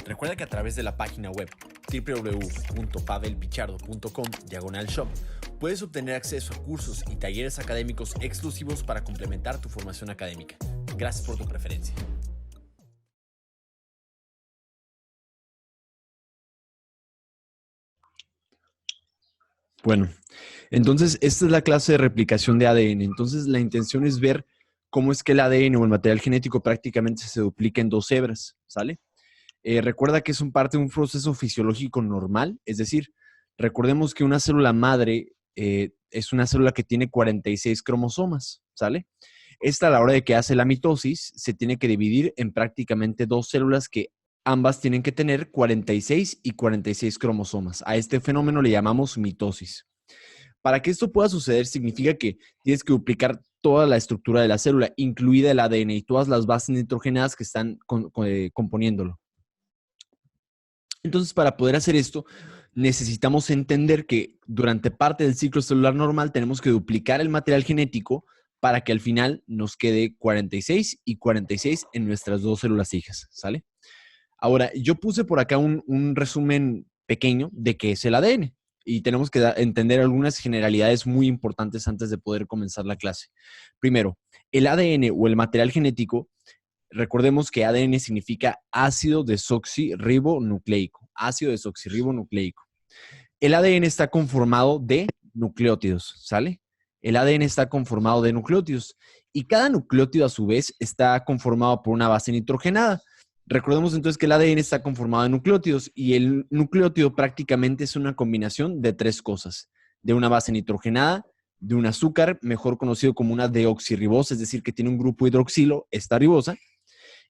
Recuerda que a través de la página web www.pavelpichardo.com/shop puedes obtener acceso a cursos y talleres académicos exclusivos para complementar tu formación académica. Gracias por tu preferencia. Bueno, entonces esta es la clase de replicación de ADN. Entonces la intención es ver cómo es que el ADN o el material genético prácticamente se duplica en dos hebras, ¿sale? Recuerda que es parte de un proceso fisiológico normal, es decir, recordemos que una célula madre es una célula que tiene 46 cromosomas, ¿sale? Esta a la hora de que hace la mitosis se tiene que dividir en prácticamente dos células que ambas tienen que tener 46 y 46 cromosomas. A este fenómeno le llamamos mitosis. Para que esto pueda suceder significa que tienes que duplicar toda la estructura de la célula, incluida el ADN y todas las bases nitrogenadas que están componiéndolo. Entonces, para poder hacer esto, necesitamos entender que durante parte del ciclo celular normal tenemos que duplicar el material genético para que al final nos quede 46 y 46 en nuestras dos células hijas, ¿sale? Ahora, yo puse por acá un resumen pequeño de qué es el ADN y tenemos que entender algunas generalidades muy importantes antes de poder comenzar la clase. Primero, el ADN o el material genético. Recordemos que ADN significa ácido desoxirribonucleico. Ácido desoxirribonucleico. El ADN está conformado de nucleótidos, ¿sale? El ADN está conformado de nucleótidos y cada nucleótido a su vez está conformado por una base nitrogenada. Recordemos entonces que el ADN está conformado de nucleótidos y el nucleótido prácticamente es una combinación de tres cosas. De una base nitrogenada, de un azúcar, mejor conocido como una deoxirribosa, es decir, que tiene un grupo hidroxilo, esta ribosa,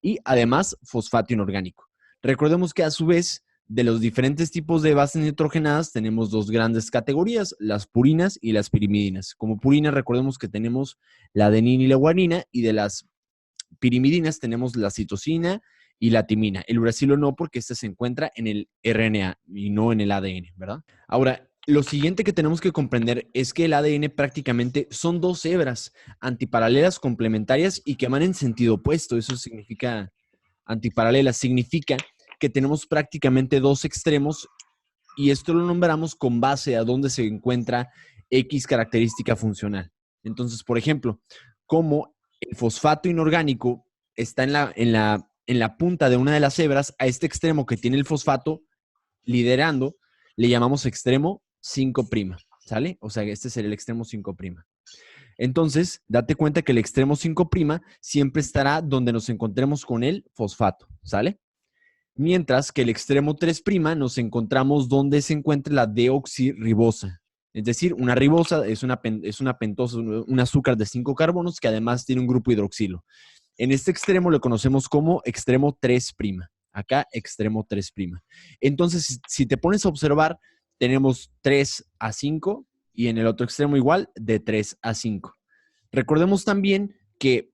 y además fosfato inorgánico. Recordemos que a su vez de los diferentes tipos de bases nitrogenadas tenemos dos grandes categorías, las purinas y las pirimidinas. Como purinas recordemos que tenemos la adenina y la guanina y de las pirimidinas tenemos la citosina y la timina. El uracilo no porque este se encuentra en el RNA y no en el ADN, ¿verdad? Ahora, lo siguiente que tenemos que comprender es que el ADN prácticamente son dos hebras antiparalelas complementarias y que van en sentido opuesto. Eso significa antiparalelas. Significa que tenemos prácticamente dos extremos y esto lo nombramos con base a dónde se encuentra X característica funcional. Entonces, por ejemplo, como el fosfato inorgánico está en la punta de una de las hebras, a este extremo que tiene el fosfato liderando, le llamamos extremo 5', ¿sale? O sea, este sería el extremo 5'. Entonces, date cuenta que el extremo 5' siempre estará donde nos encontremos con el fosfato, ¿sale? Mientras que el extremo 3' nos encontramos donde se encuentra la deoxirribosa. Es decir, una ribosa es una pentosa, un azúcar de 5 carbonos que además tiene un grupo hidroxilo. En este extremo lo conocemos como extremo 3'. Acá, extremo 3'. Entonces, si te pones a observar, tenemos 3 a 5 y en el otro extremo igual de 3 a 5. Recordemos también que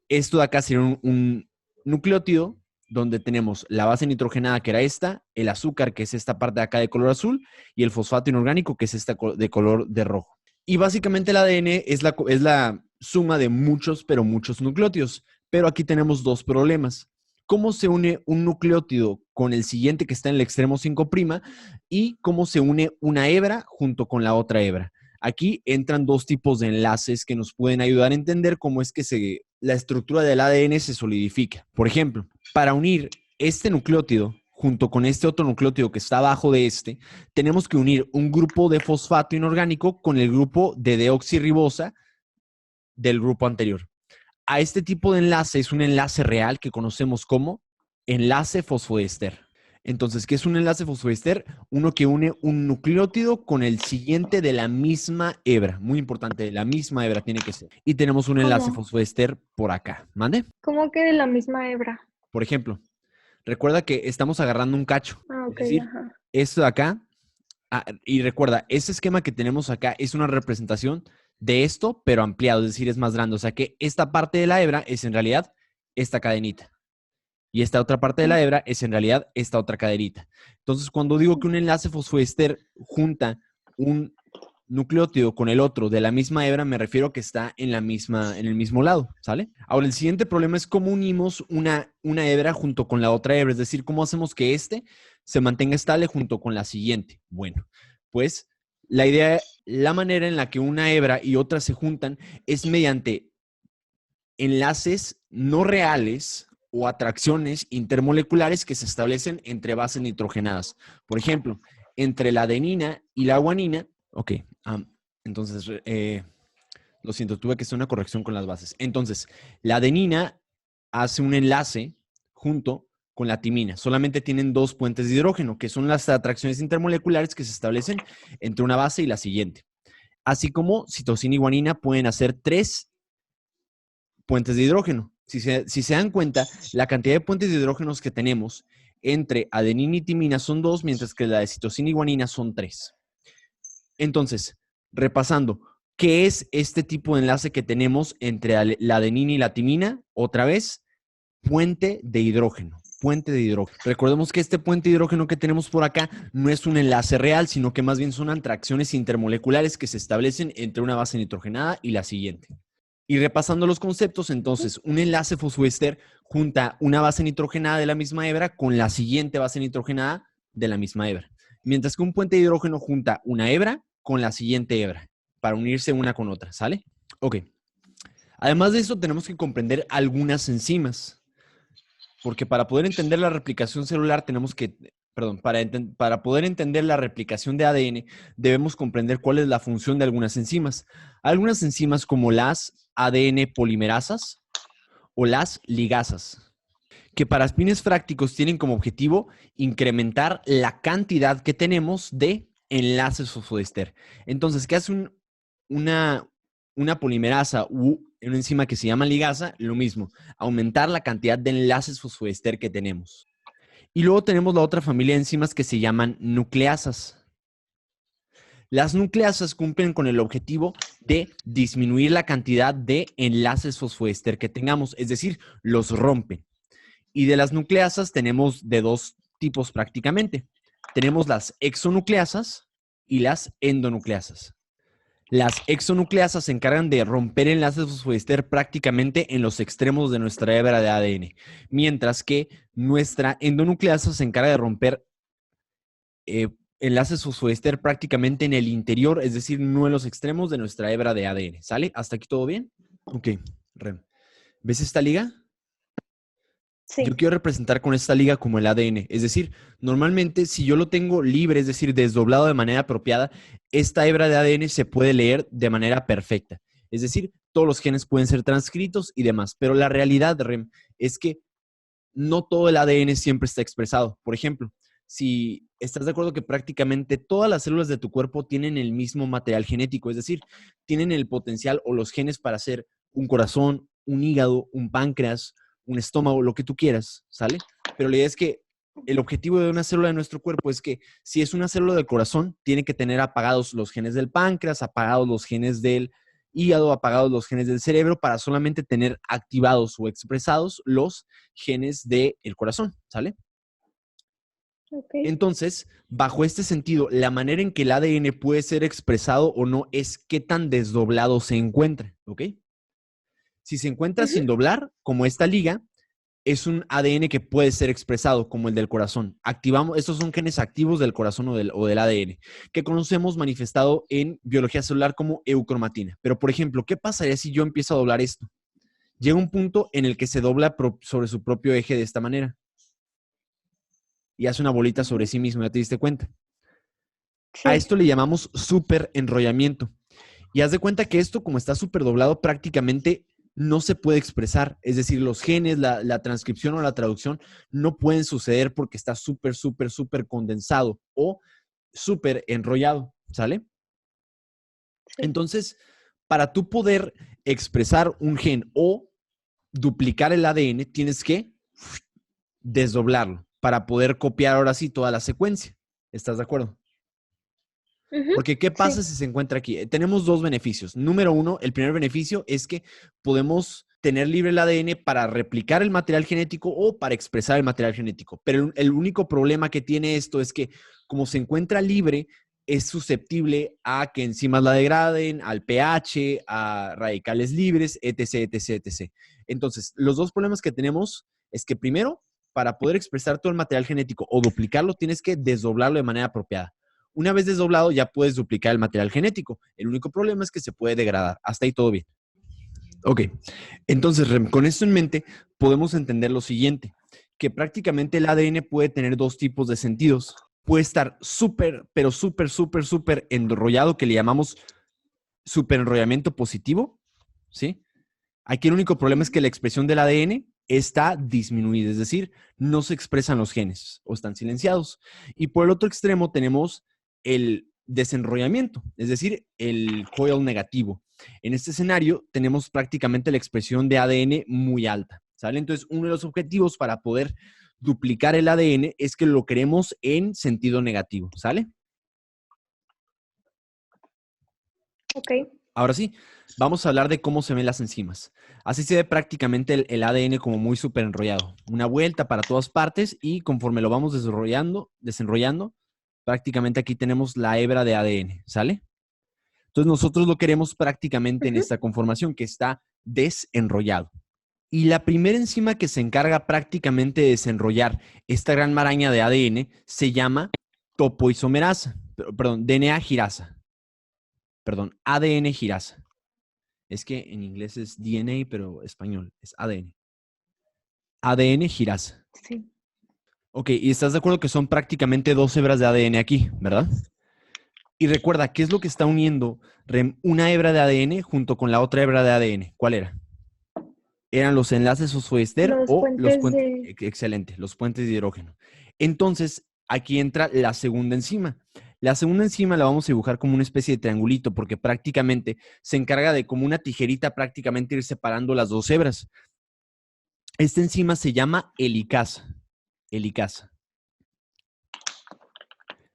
esto de acá sería un nucleótido donde tenemos la base nitrogenada, que era esta, el azúcar, que es esta parte de acá de color azul, y el fosfato inorgánico, que es esta de color de rojo. Y básicamente el ADN es la suma de muchos, pero muchos nucleótidos. Pero aquí tenemos dos problemas. ¿Cómo se une un nucleótido con el siguiente que está en el extremo 5' y cómo se une una hebra junto con la otra hebra? Aquí entran dos tipos de enlaces que nos pueden ayudar a entender cómo es que la estructura del ADN se solidifica. Por ejemplo, para unir este nucleótido junto con este otro nucleótido que está abajo de este, tenemos que unir un grupo de fosfato inorgánico con el grupo de deoxirribosa del grupo anterior. A este tipo de enlace es un enlace real que conocemos como enlace fosfodiester. Entonces, ¿qué es un enlace fosfodiester? Uno que une un nucleótido con el siguiente de la misma hebra. Muy importante, la misma hebra tiene que ser. Y tenemos un enlace fosfodiester por acá. ¿Mande? ¿Cómo que de la misma hebra? Por ejemplo, recuerda que estamos agarrando un cacho. Ok, Es decir, ajá. esto de acá. Y recuerda, ese esquema que tenemos acá es una representación de esto, pero ampliado, es decir, es más grande. O sea que esta parte de la hebra es en realidad esta cadenita. Y esta otra parte de la hebra es en realidad esta otra cadenita. Entonces, cuando digo que un enlace fosfodiester junta un nucleótido con el otro de la misma hebra, me refiero a que está en el mismo lado, ¿sale? Ahora, el siguiente problema es cómo unimos una hebra junto con la otra hebra, es decir, cómo hacemos que este se mantenga estable junto con la siguiente. Bueno, pues la manera en la que una hebra y otra se juntan es mediante enlaces no reales o atracciones intermoleculares que se establecen entre bases nitrogenadas. Por ejemplo, entre la adenina y la guanina. Ok, entonces, lo siento, tuve que hacer una corrección con las bases. Entonces, la adenina hace un enlace junto con la timina. Solamente tienen dos puentes de hidrógeno, que son las atracciones intermoleculares que se establecen entre una base y la siguiente. Así como citosina y guanina pueden hacer 3 puentes de hidrógeno. Si se dan cuenta, la cantidad de puentes de hidrógenos que tenemos entre adenina y timina son 2, mientras que la de citosina y guanina son 3. Entonces, repasando, ¿qué es este tipo de enlace que tenemos entre la adenina y la timina? Otra vez, puente de hidrógeno. Puente de hidrógeno. Recordemos que este puente de hidrógeno que tenemos por acá no es un enlace real, sino que más bien son atracciones intermoleculares que se establecen entre una base nitrogenada y la siguiente. Y repasando los conceptos, entonces, un enlace fosfoéster junta una base nitrogenada de la misma hebra con la siguiente base nitrogenada de la misma hebra. Mientras que un puente de hidrógeno junta una hebra con la siguiente hebra para unirse una con otra, ¿sale? Ok. Además de eso, tenemos que comprender algunas enzimas. Porque para poder entender la replicación celular tenemos que, para poder entender la replicación de ADN, debemos comprender cuál es la función de algunas enzimas. Algunas enzimas como las ADN polimerasas o las ligasas, que para fines prácticos tienen como objetivo incrementar la cantidad que tenemos de enlaces fosfoéster. Entonces, ¿qué hace una polimerasa u una enzima que se llama ligasa? Lo mismo, aumentar la cantidad de enlaces fosfoéster que tenemos. Y luego tenemos la otra familia de enzimas que se llaman nucleasas. Las nucleasas cumplen con el objetivo de disminuir la cantidad de enlaces fosfoéster que tengamos, es decir, los rompen. Y de las nucleasas tenemos de dos tipos prácticamente. Tenemos las exonucleasas y las endonucleasas. Las exonucleasas se encargan de romper enlaces fosfoéster prácticamente en los extremos de nuestra hebra de ADN, mientras que nuestra endonucleasa se encarga de romper enlaces fosfoéster prácticamente en el interior, es decir, no en los extremos de nuestra hebra de ADN. ¿Sale? ¿Hasta aquí todo bien? Ok, Rem. ¿Ves esta liga? Sí. Yo quiero representar con esta liga como el ADN. Es decir, normalmente si yo lo tengo libre, es decir, desdoblado de manera apropiada, esta hebra de ADN se puede leer de manera perfecta. Es decir, todos los genes pueden ser transcritos y demás. Pero la realidad, Rem, es que no todo el ADN siempre está expresado. Por ejemplo, si estás de acuerdo que prácticamente todas las células de tu cuerpo tienen el mismo material genético, es decir, tienen el potencial o los genes para hacer un corazón, un hígado, un páncreas, un estómago, lo que tú quieras, ¿sale? Pero la idea es que el objetivo de una célula de nuestro cuerpo es que si es una célula del corazón, tiene que tener apagados los genes del páncreas, apagados los genes del hígado, apagados los genes del cerebro para solamente tener activados o expresados los genes del corazón, ¿sale? Okay. Entonces, bajo este sentido, la manera en que el ADN puede ser expresado o no es qué tan desdoblado se encuentra, ¿ok? Si se encuentra sin doblar, como esta liga, es un ADN que puede ser expresado, como el del corazón. Estos son genes activos del corazón o del ADN, que conocemos manifestado en biología celular como eucromatina. Pero, por ejemplo, ¿qué pasaría si yo empiezo a doblar esto? Llega un punto en el que se dobla sobre su propio eje de esta manera. Y hace una bolita sobre sí mismo, ¿ya te diste cuenta? Sí. A esto le llamamos superenrollamiento. Y haz de cuenta que esto, como está súper doblado, prácticamente no se puede expresar. Es decir, los genes, la transcripción o la traducción no pueden suceder porque está súper condensado o súper enrollado, ¿sale? Sí. Entonces, para tú poder expresar un gen o duplicar el ADN, tienes que desdoblarlo para poder copiar ahora sí toda la secuencia. ¿Estás de acuerdo? Porque ¿qué pasa si se encuentra aquí? Tenemos dos beneficios. Número uno, el primer beneficio es que podemos tener libre el ADN para replicar el material genético o para expresar el material genético. Pero el único problema que tiene esto es que como se encuentra libre, es susceptible a que enzimas la degraden, al pH, a radicales libres, etc, etc, etc. Entonces, los dos problemas que tenemos es que primero, para poder expresar todo el material genético o duplicarlo, tienes que desdoblarlo de manera apropiada. Una vez desdoblado, ya puedes duplicar el material genético. El único problema es que se puede degradar. Hasta ahí todo bien. Ok, entonces, Rem, con esto en mente, podemos entender lo siguiente, que prácticamente el ADN puede tener dos tipos de sentidos. Puede estar súper, pero súper, súper, súper enrollado, que le llamamos superenrollamiento positivo, ¿sí? Aquí el único problema es que la expresión del ADN está disminuida, es decir, no se expresan los genes o están silenciados. Y por el otro extremo tenemos el desenrollamiento, es decir, el coil negativo. En este escenario tenemos prácticamente la expresión de ADN muy alta, ¿sale? Entonces, uno de los objetivos para poder duplicar el ADN es que lo queremos en sentido negativo, ¿sale? Ok. Ahora sí, vamos a hablar de cómo se ven las enzimas. Así se ve prácticamente el ADN como muy súper enrollado. Una vuelta para todas partes y conforme lo vamos desenrollando, prácticamente aquí tenemos la hebra de ADN, ¿sale? Entonces nosotros lo queremos prácticamente en Ujú. esta conformación que está desenrollado. Y la primera enzima que se encarga prácticamente de desenrollar esta gran maraña de ADN se llama topoisomerasa, perdón, DNA girasa, perdón, ADN girasa. Es que en inglés es DNA, pero español es ADN. ADN girasa. Sí. Ok, y estás de acuerdo que son prácticamente dos hebras de ADN aquí, ¿verdad? Y recuerda, ¿qué es lo que está uniendo una hebra de ADN junto con la otra hebra de ADN? ¿Cuál era? ¿Eran los enlaces fosfoester Los o los puentes puentes? de... Excelente, los puentes de hidrógeno. Entonces, aquí entra la segunda enzima. La segunda enzima la vamos a dibujar como una especie de triangulito porque prácticamente se encarga de como una tijerita prácticamente ir separando las dos hebras. Esta enzima se llama helicasa. Helicasa.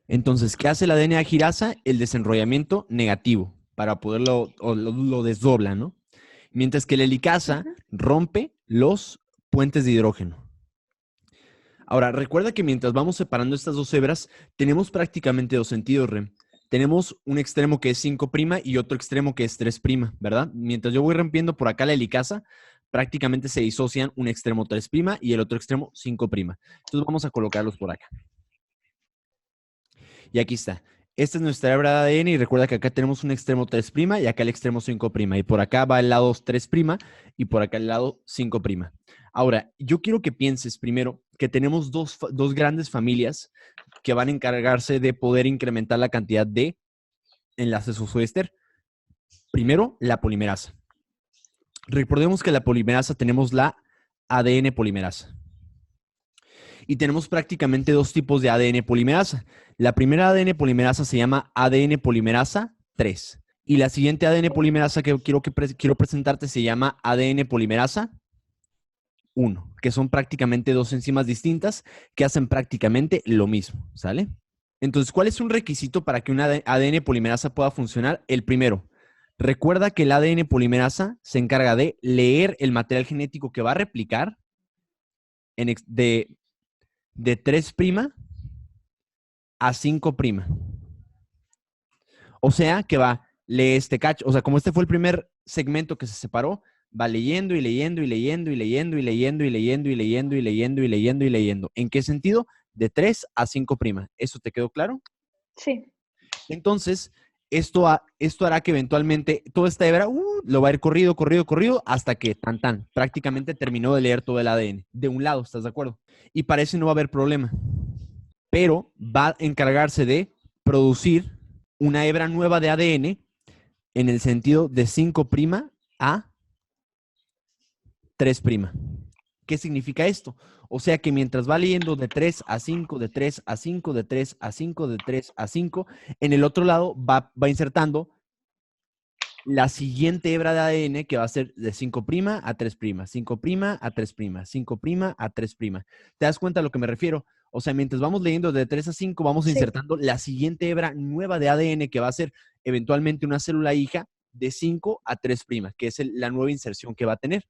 Entonces, ¿qué hace la DNA girasa? El desenrollamiento negativo para poderlo, o lo desdobla, ¿no? Mientras que la helicasa Ujú. rompe los puentes de hidrógeno. Ahora, recuerda que mientras vamos separando estas dos hebras, tenemos prácticamente dos sentidos, Rem. Tenemos un extremo que es 5' y otro extremo que es 3', ¿verdad? Mientras yo voy rompiendo por acá la helicasa, prácticamente se disocian un extremo 3' y el otro extremo 5'. Entonces vamos a colocarlos por acá. Y aquí está. Esta es nuestra hebra de ADN y recuerda que acá tenemos un extremo 3' y acá el extremo 5'. Y por acá va el lado 3' y por acá el lado 5'. Ahora, yo quiero que pienses primero que tenemos dos grandes familias que van a encargarse de poder incrementar la cantidad de enlaces fosfoester. Primero, la polimerasa. Recordemos que la polimerasa tenemos la ADN polimerasa. Y tenemos prácticamente dos tipos de ADN polimerasa. La primera ADN polimerasa se llama ADN polimerasa 3. Y la siguiente ADN polimerasa que quiero presentarte se llama ADN polimerasa 1, que son prácticamente dos enzimas distintas que hacen prácticamente lo mismo, ¿sale? Entonces, ¿cuál es un requisito para que una ADN polimerasa pueda funcionar? El primero, recuerda que el ADN polimerasa se encarga de leer el material genético que va a replicar de 3' a 5'. O sea, que va, lee este cacho. O sea, como este fue el primer segmento que se separó, va leyendo y leyendo y leyendo y leyendo y leyendo y leyendo y leyendo y leyendo y leyendo y leyendo. ¿En qué sentido? De 3 a 5'. ¿Eso te quedó claro? Sí. Entonces, esto hará que eventualmente toda esta hebra lo va a ir corrido, corrido, corrido, hasta que prácticamente terminó de leer todo el ADN. De un lado, ¿estás de acuerdo? Y parece no va a haber problema. Pero va a encargarse de producir una hebra nueva de ADN en el sentido de 5' a 3'. ¿Qué significa esto? O sea que mientras va leyendo de 3 a 5, de 3 a 5, de 3 a 5, de 3 a 5, en el otro lado va insertando la siguiente hebra de ADN que va a ser de 5' a 3', 5' a 3', 5' a 3'. ¿Te das cuenta a lo que me refiero? O sea, mientras vamos leyendo de 3 a 5, vamos Sí. insertando la siguiente hebra nueva de ADN que va a ser eventualmente una célula hija de 5 a 3', que es la nueva inserción que va a tener.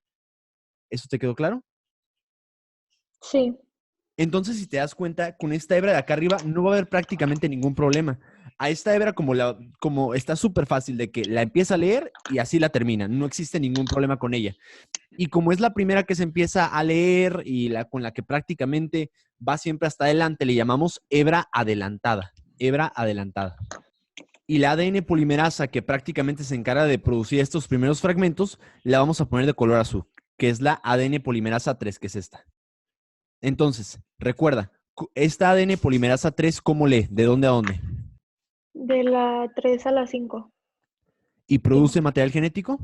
¿Eso te quedó claro? Sí. Entonces, si te das cuenta, con esta hebra de acá arriba no va a haber prácticamente ningún problema. A esta hebra como está súper fácil de que la empieza a leer y así la termina. No existe ningún problema con ella. Y como es la primera que se empieza a leer y con la que prácticamente va siempre hasta adelante, le llamamos hebra adelantada. Hebra adelantada. Y la ADN polimerasa que prácticamente se encarga de producir estos primeros fragmentos, la vamos a poner de color azul, que es la ADN polimerasa 3, que es esta. Entonces, recuerda, esta ADN polimerasa 3, ¿cómo lee? ¿De dónde a dónde? De la 3 a la 5. ¿Y produce material genético?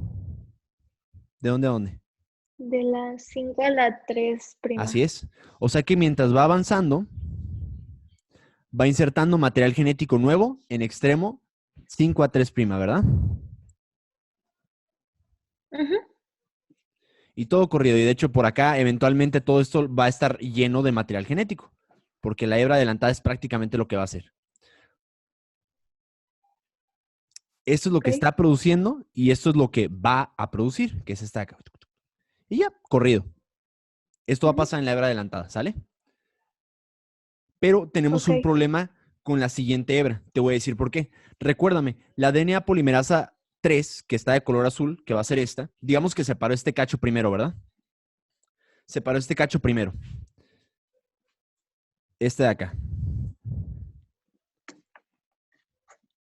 ¿De dónde a dónde? De la 5 a la 3 prima. Así es. O sea que mientras va avanzando, va insertando material genético nuevo en extremo 5 a 3', ¿verdad? Ujú. Y todo corrido. Y de hecho, por acá, eventualmente todo esto va a estar lleno de material genético, porque la hebra adelantada es prácticamente lo que va a hacer. Esto es lo que Ok. está produciendo y esto es lo que va a producir, que es esta acá. Y ya, corrido. Esto va a Ujú. pasar en la hebra adelantada, ¿sale? Pero tenemos Ok. un problema con la siguiente hebra. Te voy a decir por qué. Recuérdame, la DNA polimerasa 3, que está de color azul, que va a ser esta, digamos que separó este cacho primero, ¿verdad? Separó este cacho primero. Este de acá.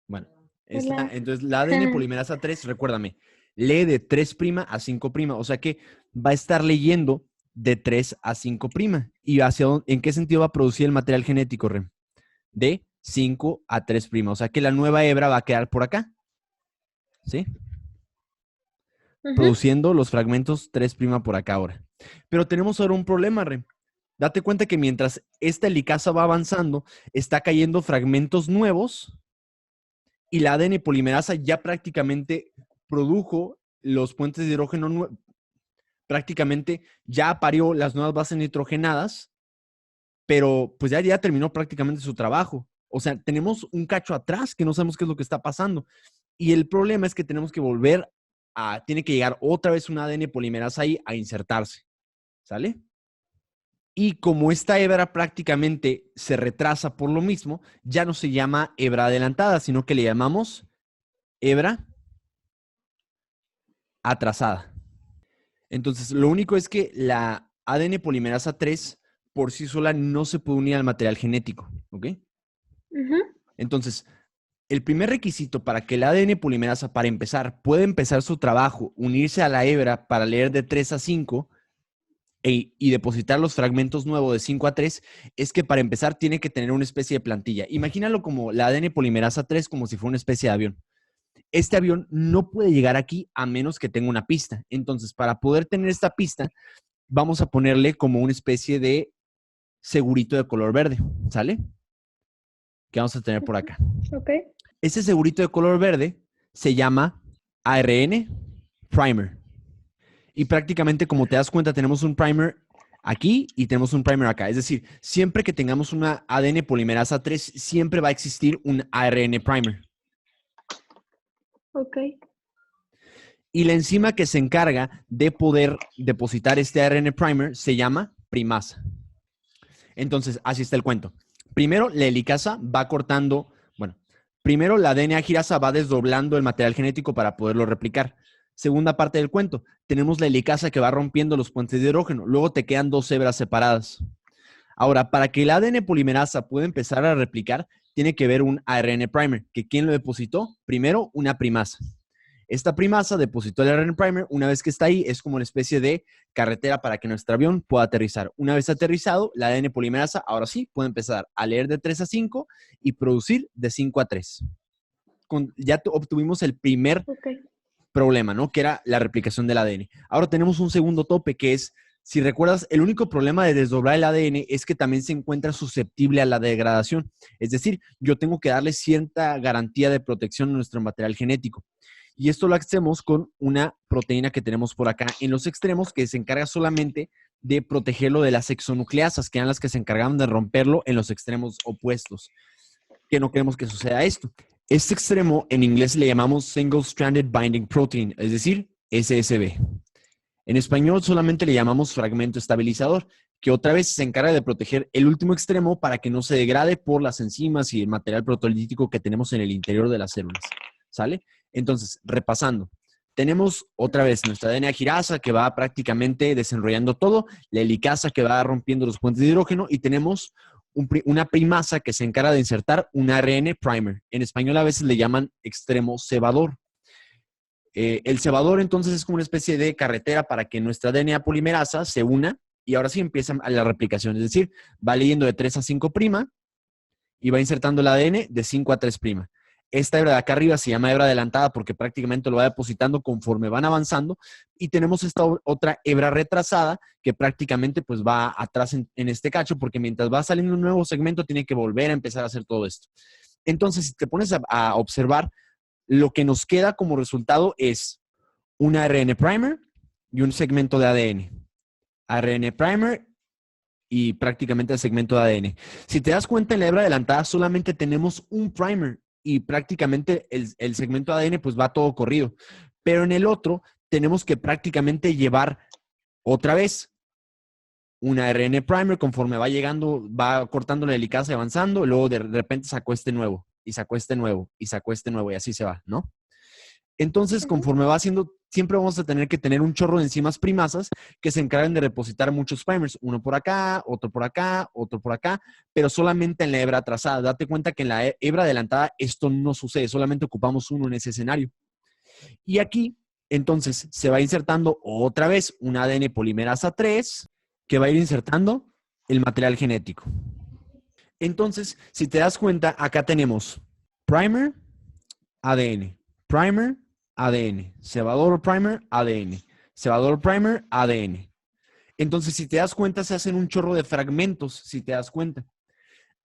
Bueno, Hola. entonces la ADN polimerasa 3, recuérdame, lee de 3' a 5'. O sea que va a estar leyendo de 3 a 5'. ¿Y en qué sentido va a producir el material genético, Rem? De 5 a 3'. O sea que la nueva hebra va a quedar por acá. ¿Sí? Ujú. Produciendo los fragmentos 3' por acá ahora. Pero tenemos ahora un problema, Rem. Date cuenta que mientras esta helicasa va avanzando, está cayendo fragmentos nuevos y la ADN polimerasa ya prácticamente produjo los puentes de hidrógeno, prácticamente ya parió las nuevas bases nitrogenadas, pero pues ya terminó prácticamente su trabajo. O sea, tenemos un cacho atrás que no sabemos qué es lo que está pasando. Y el problema es que tenemos que tiene que llegar otra vez una ADN polimerasa ahí a insertarse. ¿Sale? Y como esta hebra prácticamente se retrasa por lo mismo, ya no se llama hebra adelantada, sino que le llamamos hebra atrasada. Entonces, lo único es que la ADN polimerasa 3 por sí sola no se puede unir al material genético, ¿ok? Ujú. Entonces, el primer requisito para que el ADN polimerasa, para empezar, pueda empezar su trabajo, unirse a la hebra para leer de 3 a 5 y depositar los fragmentos nuevos de 5 a 3, es que para empezar tiene que tener una especie de plantilla. Imagínalo como la ADN polimerasa 3 como si fuera una especie de avión. Este avión no puede llegar aquí a menos que tenga una pista. Entonces, para poder tener esta pista, vamos a ponerle como una especie de segurito de color verde, ¿sale? Que vamos a tener por acá. Ok. Ese segurito de color verde se llama ARN primer. Y prácticamente, como te das cuenta, tenemos un primer aquí y tenemos un primer acá. Es decir, siempre que tengamos una ADN polimerasa 3, siempre va a existir un ARN primer. Ok. Y la enzima que se encarga de poder depositar este ARN primer se llama primasa. Entonces, así está el cuento. Primero, la helicasa va cortando, bueno, primero la DNA girasa va desdoblando el material genético para poderlo replicar. Segunda parte del cuento, tenemos la helicasa que va rompiendo los puentes de hidrógeno. Luego te quedan dos hebras separadas. Ahora, para que el ADN polimerasa pueda empezar a replicar, tiene que haber un ARN primer, que ¿quién lo depositó? Primero, una primasa. Esta primasa depositó el ARN primer. Una vez que está ahí, es como una especie de carretera para que nuestro avión pueda aterrizar. Una vez aterrizado, la ADN polimerasa ahora sí puede empezar a leer de 3 a 5 y producir de 5 a 3. Ya obtuvimos el primer Ok. problema, ¿no? Que era la replicación del ADN. Ahora tenemos un segundo tope que es, si recuerdas, el único problema de desdoblar el ADN es que también se encuentra susceptible a la degradación. Es decir, yo tengo que darle cierta garantía de protección a nuestro material genético. Y esto lo hacemos con una proteína que tenemos por acá en los extremos que se encarga solamente de protegerlo de las exonucleasas, que eran las que se encargaban de romperlo en los extremos opuestos. Que no queremos que suceda esto. Este extremo en inglés le llamamos Single Stranded Binding Protein, es decir, SSB. En español solamente le llamamos fragmento estabilizador, que otra vez se encarga de proteger el último extremo para que no se degrade por las enzimas y el material proteolítico que tenemos en el interior de las células. ¿Sale? Entonces, repasando. Tenemos otra vez nuestra DNA girasa que va prácticamente desenrollando todo, la helicasa que va rompiendo los puentes de hidrógeno y tenemos una primasa que se encarga de insertar un ARN primer. En español a veces le llaman extremo cebador. El cebador entonces es como una especie de carretera para que nuestra DNA polimerasa se una y ahora sí empieza la replicación. Es decir, va leyendo de 3 a 5' y va insertando el ADN de 5 a 3'. Esta hebra de acá arriba se llama hebra adelantada porque prácticamente lo va depositando conforme van avanzando. Y tenemos esta otra hebra retrasada que prácticamente pues va atrás en este cacho porque mientras va saliendo un nuevo segmento tiene que volver a empezar a hacer todo esto. Entonces, si te pones a observar, lo que nos queda como resultado es un ARN primer y un segmento de ADN. ARN primer y prácticamente el segmento de ADN. Si te das cuenta, en la hebra adelantada solamente tenemos un primer y prácticamente el segmento de ADN pues va todo corrido. Pero en el otro tenemos que prácticamente llevar otra vez un ARN primer conforme va llegando, va cortando la helicasa y avanzando, y luego de repente sacó este nuevo, y sacó este nuevo, y sacó este nuevo, y así se va, ¿no? Entonces, conforme va haciendo, siempre vamos a tener que tener un chorro de enzimas primasas que se encargan de depositar muchos primers, uno por acá, otro por acá, otro por acá, pero solamente en la hebra trazada. Date cuenta que en la hebra adelantada esto no sucede, solamente ocupamos uno en ese escenario. Y aquí, entonces, se va insertando otra vez un ADN polimerasa 3 que va a ir insertando el material genético. Entonces, si te das cuenta, acá tenemos primer, ADN, primer, ADN, cebador primer, ADN, cebador primer, ADN. Entonces, si te das cuenta, se hacen un chorro de fragmentos, si te das cuenta.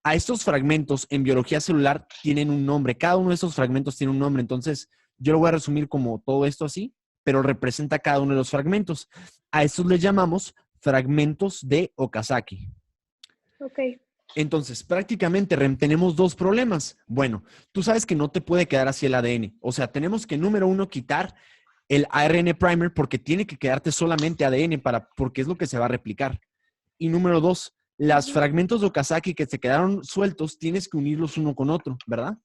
A estos fragmentos en biología celular tienen un nombre. Cada uno de estos fragmentos tiene un nombre. Entonces, yo lo voy a resumir como todo esto así, pero representa cada uno de los fragmentos. A estos les llamamos fragmentos de Okazaki. Ok. Entonces, prácticamente tenemos dos problemas. Bueno, tú sabes que no te puede quedar así el ADN. O sea, tenemos que, número uno, quitar el ARN primer porque tiene que quedarte solamente ADN porque es lo que se va a replicar. Y número dos, los fragmentos de Okazaki que se quedaron sueltos, tienes que unirlos uno con otro, ¿verdad?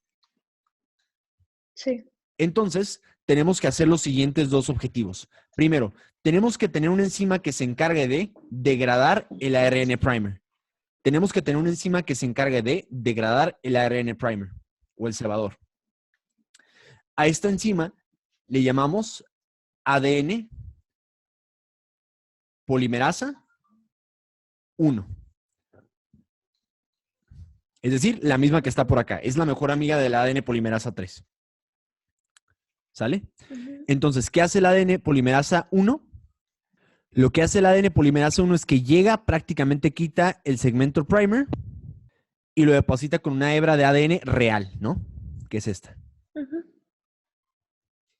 Sí. Entonces, tenemos que hacer los siguientes dos objetivos. Primero, tenemos que tener una enzima que se encargue de degradar el ARN primer. Tenemos que tener una enzima que se encargue de degradar el ARN primer o el cebador. A esta enzima le llamamos ADN polimerasa 1. Es decir, la misma que está por acá. Es la mejor amiga del ADN polimerasa 3. ¿Sale? Entonces, ¿qué hace el ADN polimerasa 1? Lo que hace el ADN polimerasa 1 es que llega, prácticamente quita el segmento primer y lo deposita con una hebra de ADN real, ¿no? Que es esta.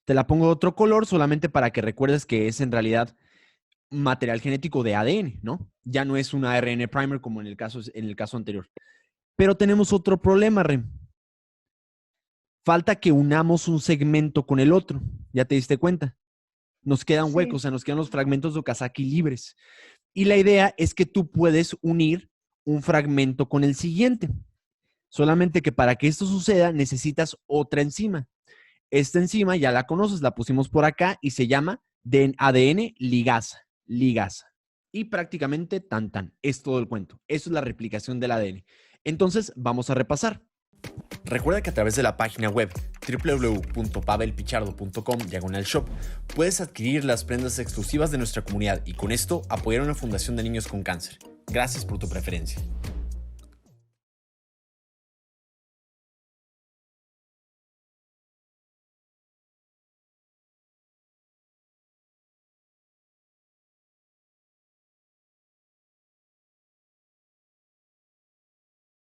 Te la pongo de otro color solamente para que recuerdes que es en realidad material genético de ADN, ¿no? Ya no es un ARN primer como en el caso anterior. Pero tenemos otro problema, Rem. Falta que unamos un segmento con el otro. ¿Ya te diste cuenta? Nos quedan huecos, o sea, nos quedan los fragmentos de Okazaki libres. Y la idea es que tú puedes unir un fragmento con el siguiente. Solamente que para que esto suceda necesitas otra enzima. Esta enzima ya la conoces, la pusimos por acá y se llama ADN ligasa. Ligasa. Y prácticamente tan. Es todo el cuento. Eso es la replicación del ADN. Entonces, vamos a repasar. Recuerda que a través de la página web www.pavelpichardo.com/shop puedes adquirir las prendas exclusivas de nuestra comunidad y con esto apoyar a una fundación de niños con cáncer. Gracias por tu preferencia.